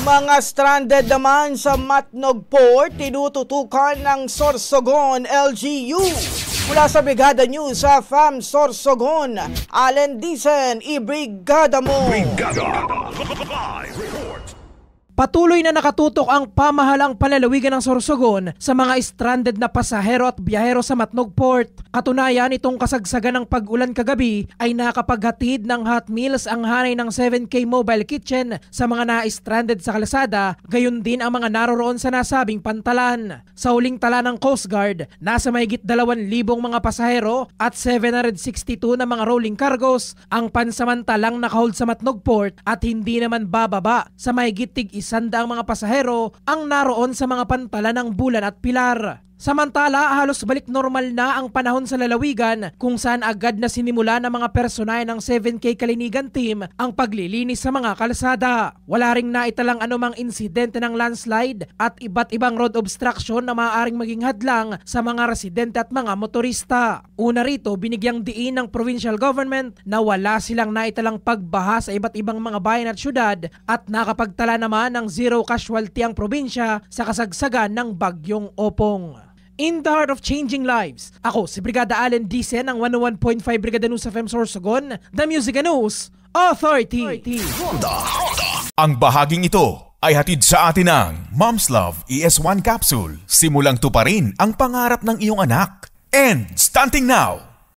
Mga stranded naman sa Matnog Port, tinututukan ng Sorsogon LGU. Mula sa Brigada News sa FAM Sorsogon, Allen Dicen, i-brigada mo! Brigada! Live report! Patuloy na nakatutok ang pamahalang palalawigan ng Sorsogon sa mga stranded na pasahero at biyahero sa Matnog Port. Katunayan, itong kasagsagan ng pag-ulan kagabi ay nakapaghatid ng hot meals ang hanay ng 7K Mobile Kitchen sa mga na-stranded sa kalsada, gayon din ang mga naroroon sa nasabing pantalan. Sa huling tala ng Coast Guard, nasa mahigit 2,000 mga pasahero at 762 na mga rolling cargos ang pansamantalang nakahold sa Matnog Port at hindi naman bababa sa mahigit tig-100 mga pasahero ang naroon sa mga pantalan ng Bulan at Pilar. Samantala, halos balik normal na ang panahon sa lalawigan kung saan agad na sinimula ng mga personel ng 7K Kalinigan Team ang paglilinis sa mga kalsada. Wala ring naitalang anumang insidente ng landslide at iba't ibang road obstruction na maaaring maging hadlang sa mga residente at mga motorista. Una rito, binigyang diin ng provincial government na wala silang naitalang pagbaha sa iba't ibang mga bayan at syudad at nakapagtala naman ng zero casualty ang probinsya sa kasagsagan ng Bagyong Opong. In the heart of changing lives, ako si Brigada Allen Dicen ng 101.5 Brigada News FM Sorsogon, The Music and News Authority. Ang bahaging ito ay hatid sa atin ng Mom's Love ES1 Capsule. Simulang tuparin ang pangarap ng iyong anak. And starting now!